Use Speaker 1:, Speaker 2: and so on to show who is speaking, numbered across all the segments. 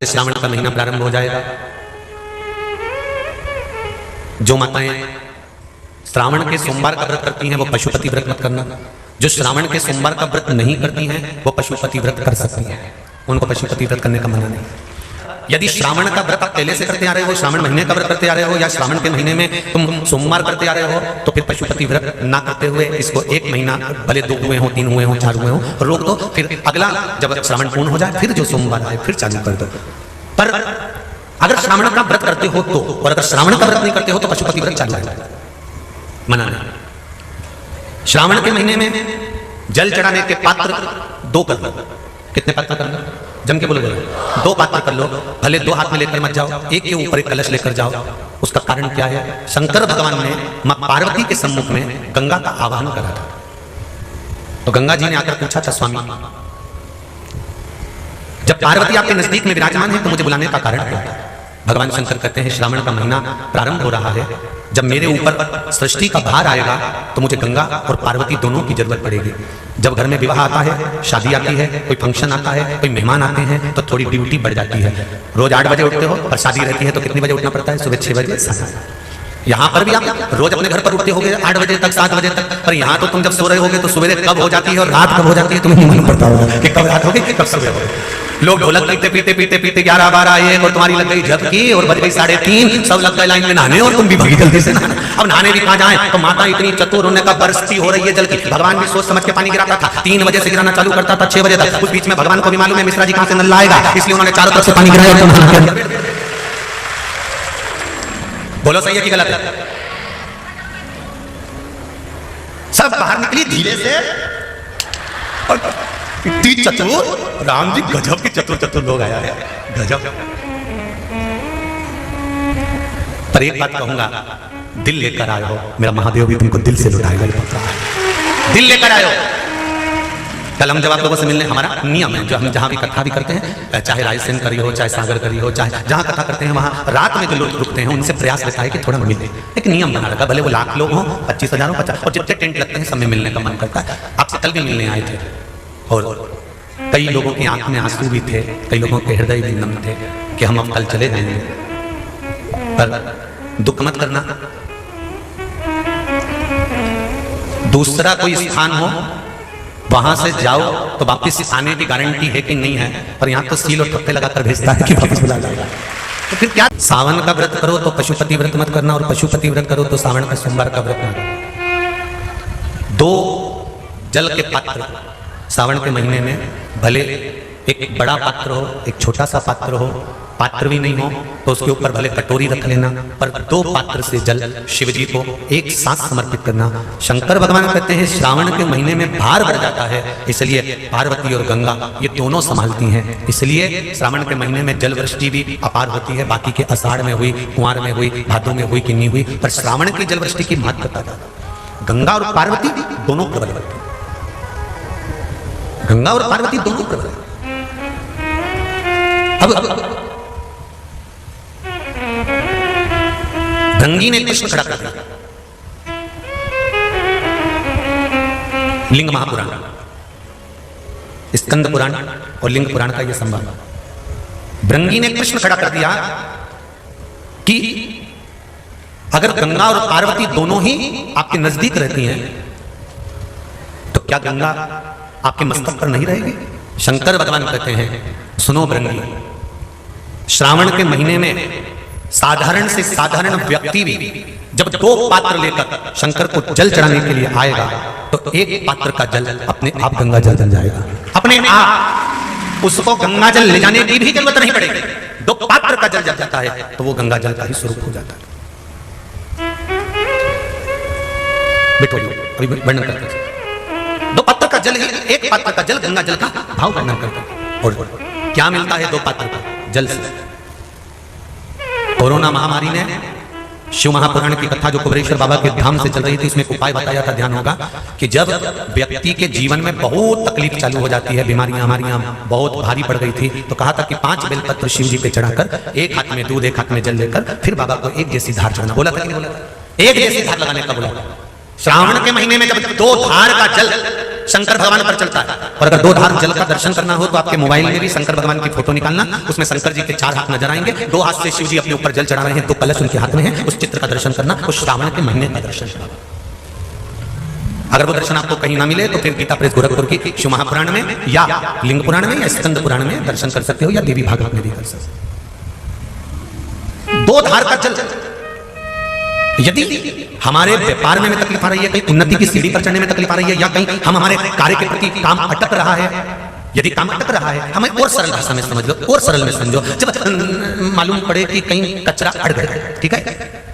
Speaker 1: से श्रावण का महीना प्रारंभ हो जाएगा। जो माताएं श्रावण के सोमवार का व्रत करती हैं वो पशुपति व्रत मत करना। जो श्रावण के सोमवार का व्रत नहीं करती हैं वो पशुपति व्रत कर सकती हैं, उनको पशुपति व्रत करने का मना नहीं। यदि श्रावण का व्रत आप पहले से करते आ रहे हो, श्रावण महीने का व्रत करते आ रहे हो, या श्रावण के महीने में तुम सोमवार करते आ रहे हो, तो फिर पशुपति व्रत ना करते हुए इसको 1 महीना, भले 2 हुए हो, 3 हुए हो, 4 हुए हो, रोक दो। फिर अगला जब श्रावण पूर्ण हो जाए फिर जो सोमवार आए फिर चालू कर दो। पर अगर श्रावण का व्रत करते हो तो, और अगर श्रावण का व्रत नहीं करते हो तो पशुपति व्रत चालू है, मना नहीं। श्रावण के महीने में जल चढ़ाने के पात्र 2 कर लो। कितने पात्र कर लो? जम के बोलो, 2 पात्र कर लो। भले 2 हाथ में लेकर मत जाओ, एक के ऊपर एक कलश लेकर जाओ। उसका कारण क्या है? शंकर भगवान ने मां पार्वती के सम्मुख में गंगा का आवाहन करा था। तो गंगा जी ने आकर पूछा था, स्वामी जब पार्वती आपके नजदीक में विराजमान है तो मुझे बुलाने का कारण क्या है? भगवान शंकर कहते हैं, श्रावण का महीना प्रारंभ हो रहा है, जब मेरे ऊपर सृष्टि का भार आएगा तो मुझे गंगा और पार्वती दोनों की जरूरत पड़ेगी। जब घर में विवाह आता है, शादी आती है, कोई फंक्शन आता है, कोई मेहमान आते हैं, तो थोड़ी ड्यूटी बढ़ जाती है। रोज 8 बजे उठते हो, पर शादी रहती है तो कितने बजे उठना पड़ता है? सुबह 6 बजे। यहाँ पर भी आप रोज अपने घर पर उठते होगे 8 बजे तक, 7 बजे तक, पर यहाँ तो तुम जब सो रहे होगे तो सवेरे कब हो जाती है और रात कब हो जाती है तुम्हें नहीं मालूम पड़ता होगा कि कब रात होगी कब सुबह होगी। लोग ढोलक पीते पीते पीते पीते 11, 12, 1 और तुम्हारी लग गई झपकी और बज गई 3:30, सब लग गए लाइन में नहाने और तुम भी भगी जल्दी से नहाने। अब नहाने भी कहाँ जाए? तो माता इतनी चतुर, उन्होंने कहा बरसती हो रही है जल की। भगवान भी सोच समझ के पानी गिराता था, 3 बजे से गिराना चालू करता था 6 बजे तक। उस बीच में भगवान को भी मालूम है मिश्रा जी कहां से नल आएगा, इसलिए उन्होंने चारों तरफ से पानी गिराया। बोलो सही है कि गलत है? सब बाहर निकली धीरे से, और इतनी चतुर, राम जी गजब के चतुर लोग आया है, गजब। पर एक बात कहूंगा, दिल लेकर आए हो, मेरा महादेव भी तुमको दिल से लुटाएगा, दिल लेकर आए हो। कल हम जब आप लोगों से मिलने, हमारा नियम है, जो हम जहाँ भी कथा भी करते हैं, चाहे रायसेन करी हो, चाहे सागर करी हो, चाहे जहाँ कथा करते हैं वहाँ रात में जो लोग रुकते हैं उनसे प्रयास रहता है कि थोड़ा मिले। एक नियम बना रखा, भले वो 1,00,000 लोग हों, 25,000 हो, 50, और जितने टेंट लगते हैं सब में मिलने का मन करता है। आपसे कल भी मिलने आए थे और कई लोगों की आंख में आंसू भी थे, कई लोगों के हृदय भी नम थे कि हम अब कल चले जाएंगे। पर दुख मत करना, दूसरा कोई स्थान हो वहां से जाओ तो वापस आने की गारंटी है कि नहीं है, पर यहाँ तो सील और ठप्पे लगाकर भेजता है कि वापस बुला जाएगा। तो फिर क्या? सावन का व्रत करो तो पशुपति व्रत मत करना, और पशुपति व्रत करो तो सावन का सोमवार का व्रत मत। 2 जल के पात्र सावन के महीने में, भले एक बड़ा पात्र हो, एक छोटा सा पात्र हो, पात्र भी नहीं हो तो उसके ऊपर भले कटोरी रख लेना, पर 2 पात्र से जल शिव जी को एक साथ समर्पित करना। शंकर भगवान कहते हैं श्रावण के महीने में भार बढ़ जाता है, इसलिए पार्वती और गंगा ये दोनों संभालती हैं, इसलिए श्रावण के महीने में जल वृष्टि भी अपार होती है। बाकी के आषाढ़ में हुई, कुंवार में हुई, भादों में हुई कि नहीं हुई, पर श्रावण की जल वृष्टि की महत्वता ज्यादा। गंगा और पार्वती दोनों प्रबल होती है, गंगा और पार्वती दोनों प्रबल है। अब गंगी ने कृष्ण खड़ा कर दिया, लिंग महापुराण, स्कंद पुराण और लिंग पुराण का यह संवाद। भृंगी ने कृष्ण खड़ा कर दिया कि अगर गंगा और पार्वती दोनों ही आपके नजदीक रहती हैं तो क्या गंगा आपके मस्तक पर नहीं रहेगी? शंकर भगवान कहते हैं, सुनो भृंगी, श्रावण के महीने में साधारण से साधारण व्यक्ति भी जब 2 पात्र लेकर शंकर को जल चढ़ाने के लिए आएगा तो एक पात्र का जल अपने आप गंगा जल बन जाएगा, अपने आप। उसको गंगा जल ले जाने की भी जरूरत नहीं पड़ेगी। 2 पात्र का जल जल जाता है तो वो गंगा जल का ही स्वरूप हो जाता है। बेटो अभी वर्णन करते हैं, 2 पात्र का जल ही, एक पात्र का जल गंगा जल का भाव वर्णन करता है। और क्या मिलता है 2 पात्र का जल से? कोरोना महामारी ने शिव महापुराण की कथा जो कुबेरेश्वर बाबा के धाम से चल रही थी, इसमें उपाय बताया था, ध्यान होगा कि जब व्यक्ति के जीवन में बहुत तकलीफ चालू हो जाती है, बीमारियां हमारियां बहुत भारी पड़ गई थी, तो कहा था कि 5 बेलपत्र शिव जी पे चढ़ाकर, एक हाथ में दूध एक हाथ में जल लेकर फिर बाबा को एक जैसी धार चढ़ाना। बोला था कि नहीं बोला? एक जैसी धार लगाने का बोला। श्रावण के महीने में जब 2 धार का जल शंकर भगवान पर चलता है। और अगर 2 धार जल का दर्शन करना हो तो आपके मोबाइल में भी शंकर भगवान की फोटो निकालना, उसमें शंकर जी के 4 हाथ नजर आएंगे, 2 हाथ से शिव जी अपने ऊपर जल चढ़ा रहे हैं, 2 कलश उनके हाथ में है, उस चित्र का दर्शन करना, उस श्रावण के महीने का दर्शन करना। अगर वो दर्शन आपको कहीं ना मिले तो फिर गीता प्रेस गोरखपुर की शिव महापुराण में या लिंग पुराण में या स्कंद पुराण में दर्शन कर सकते हो, या देवी भागवत में भी कर सकते हो। 2 धार का जल, यदि हमारे व्यापार में तकलीफ आ रही है, कहीं उन्नति की सीढ़ी पर चढ़ने में तकलीफ आ रही है, या कहीं हम हमारे कार्य के प्रति काम अटक रहा है, यदि काम अटक रहा है, हमें और सरल भाषा में समझ लो, और सरल में समझो, जब मालूम पड़े कि कहीं कचरा अड़ गया, ठीक है,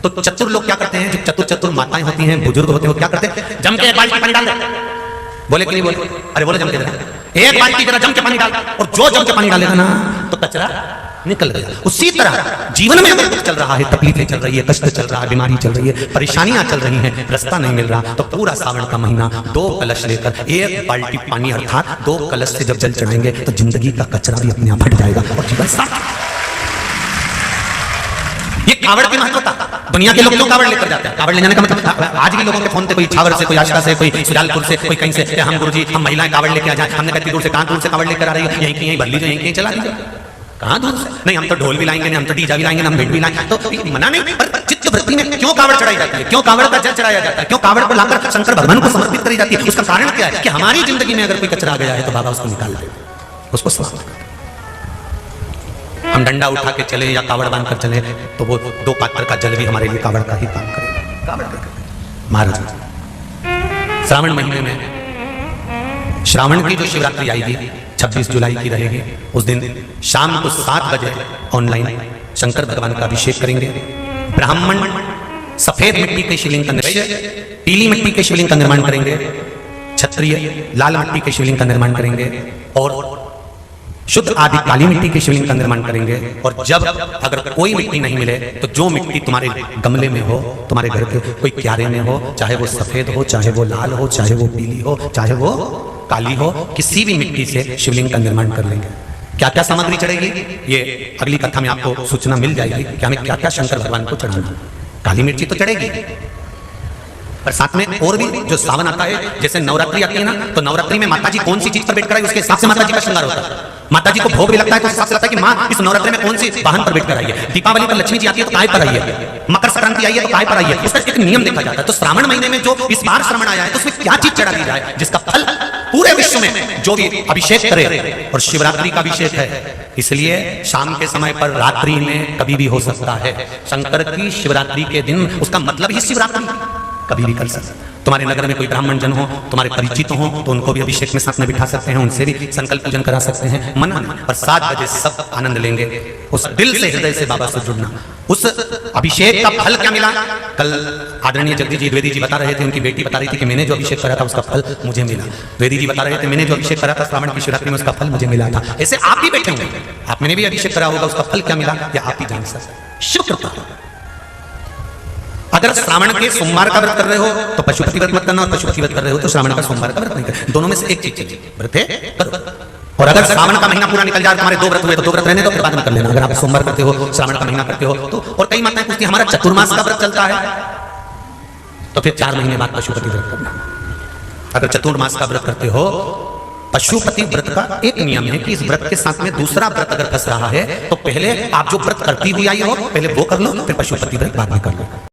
Speaker 1: तो चतुर लोग क्या करते हैं, जो चतुर माताएं होती हैं, बुजुर्ग होते हैं, वो क्या करते हैं, जम के एक बाल्टी पानी डाल दे। बोले कि नहीं बोले? अरे बोले जम के एक बाल्टी जरा जम के पानी डाल, और जो जम के पानी डालेगा ना तो कचरा निकल गया। उसी तरह जीवन में अगर कुछ चल रहा है, तकलीफें चल रही है, कष्ट चल रहा है, बीमारी चल रही है, परेशानियां चल रही हैं, रास्ता नहीं मिल रहा, तो पूरा सावन का महीना 2 कलश लेकर 1 बाल्टी पानी अर्थात 2 कलश से जब जल चढ़ाएंगे तो जिंदगी का कचरा भी अपने आप हट जाएगा और जीवन साफ। ये कावड़ की महत्वता। दुनिया के लोग क्यों कावड़ लेकर जाते हैं? कावड़ ले जाने का मतलब, आज भी लोगों के फोन पे कोई छावर से, कोई आशा से, कोई सुजालपुर से, कोई कहीं से, हम गुरुजी हम महिलाएं कावड़ लेके आ जाए। हमने कहती दूर से, कहां दूर से कावड़ लेकर आ रही है, यहीं की यहीं भर लीजिए, यहीं चला दीजिए, कहां दूर से? नहीं हम तो ढोल भी लाएंगे, नहीं हम तो डीजा भी लाएंगे, हम भेंट भी लाएंगे, तो मना नहीं। पर चित्त वृत्ति में क्यों कावड़ चढ़ाई जाती है, क्यों कावड़ का जल चढ़ाया जाता है, क्यों कावड़ को लाकर शंकर भगवान को समर्पित करी जाती है? उसका कारण क्या है कि हमारी जिंदगी में अगर कोई कचरा आ गया है तो बाबा उसको निकाल दे, उसको समाप्त कर। हम डंडा उठा के चले या कावड़ बांध कर चले तो वो 2 पात्र का जल भी हमारे लिए कावड़ का ही काम करेगा। कावड़ महाराज, श्रावण महीने में श्रावण की जो शिवरात्रि आएगी 26 जुलाई की रहेगी, उस दिन शाम को 7 बजे ऑनलाइन शंकर भगवान का अभिषेक करेंगे। ब्राह्मण सफेद मिट्टी के शिवलिंग का निर्माण, पीली मिट्टी के शिवलिंग का निर्माण करेंगे, क्षत्रिय लाल मिट्टी के शिवलिंग का निर्माण करेंगे, और शुद्ध आदि काली मिट्टी के शिवलिंग का निर्माण करेंगे। और जब अगर कोई मिट्टी नहीं मिले तो जो मिट्टी तुम्हारे गमले में हो, तुम्हारे घर के कोई क्यारे में हो, चाहे वो सफेद हो, चाहे वो लाल हो, चाहे वो पीली हो, चाहे वो काली हो, किसी भी मिट्टी से शिवलिंग का निर्माण कर लेंगे। क्या क्या सामग्री चढ़ेगी ये अगली कथा में आपको सूचना मिल जाएगी कि हमें क्या क्या शंकर भगवान को चढ़ाना। काली मिर्ची तो चढ़ेगी, पर साथ में और भी जो सावन आता है, जैसे नवरात्रि आती है ना, तो नवरात्रि में माता जी कौन सी चीज पर बैठ कर आई उसके हिसाब से माता जी का श्रृंगार होता है। माता जी को भोग भी लगता है तो उस हिसाब से लगता है कि माँ इस नवरात्रि में कौन सी वाहन पर बैठ कर आई है। दीपावली पर लक्ष्मी जी आती है तो काय पर आई है, मकर संक्रांति आई है तो काय पर आई है, उसका एक नियम देखा जाता है। तो श्रावण महीने में जो इस बार श्रावण आया है तो उसमें क्या चीज चढ़ा दी जाए जिसका फल पूरे विश्व में जो भी अभिषेक करे। और शिवरात्रि का अभिषेक है, इसलिए शाम के समय पर रात्रि में कभी भी हो सकता है। शंकर की शिवरात्रि के दिन, उसका मतलब ही शिवरात्रि, कभी भी कर सकते। तुम्हारे नगर में कोई ब्राह्मण जन हो, तुम्हारे परिचित हो, तो उनको भी अभिषेक में साथ में बिठा सकते हैं, उनसे भी संकल्प पूजन करा सकते हैं, मना नहीं। पर 7 बजे सब आनंद लेंगे, उस दिल से हृदय से बाबा से जुड़ना। उस अभिषेक का फल क्या मिला, कल आदरणीय जगदीश जी द्विवेदी जी बता रहे थे, उनकी बेटी बता रही थी कि मैंने जो अभिषेक करा था उसका फल मुझे मिला। द्विवेदी जी बता रहे थे मैंने जो अभिषेक करा था श्रावण की शिवरात्रि में उसका फल मुझे मिला था। ऐसे आप भी बैठे होंगे, आपने भी अभिषेक करा होगा, उसका फल क्या मिला या आप ही जान सकते। शिव कृपा। अगर श्रावण के सोमवार का व्रत कर रहे हो तो पशुपति व्रत मत करना, और पशुपति व्रत कर रहे हो तो श्रावण का सोमवार का व्रत नहीं करना। दोनों में से एक चीज चाहिए, व्रत है करो। और अगर श्रावण का महीना पूरा निकल जाए, तुम्हारे 2 व्रत हुए तो 2 व्रत रहने दो, फिर बाद में कर लेना। अगर आप सोमवार करते हो, श्रावण का महीना करते हो तो। और कई माताएं पूछती हैं हमारा चतुर्मास का व्रत चलता है तो फिर 4 महीने बाद पशुपति व्रत करना। अगर चतुर्मास का व्रत करते हो, पशुपति व्रत का एक नियम है कि इस व्रत के साथ में दूसरा व्रत अगर फंस रहा है तो पहले आप जो व्रत करती हुई आई हो पहले वो कर लो, फिर पशुपति व्रत बाद में कर लो।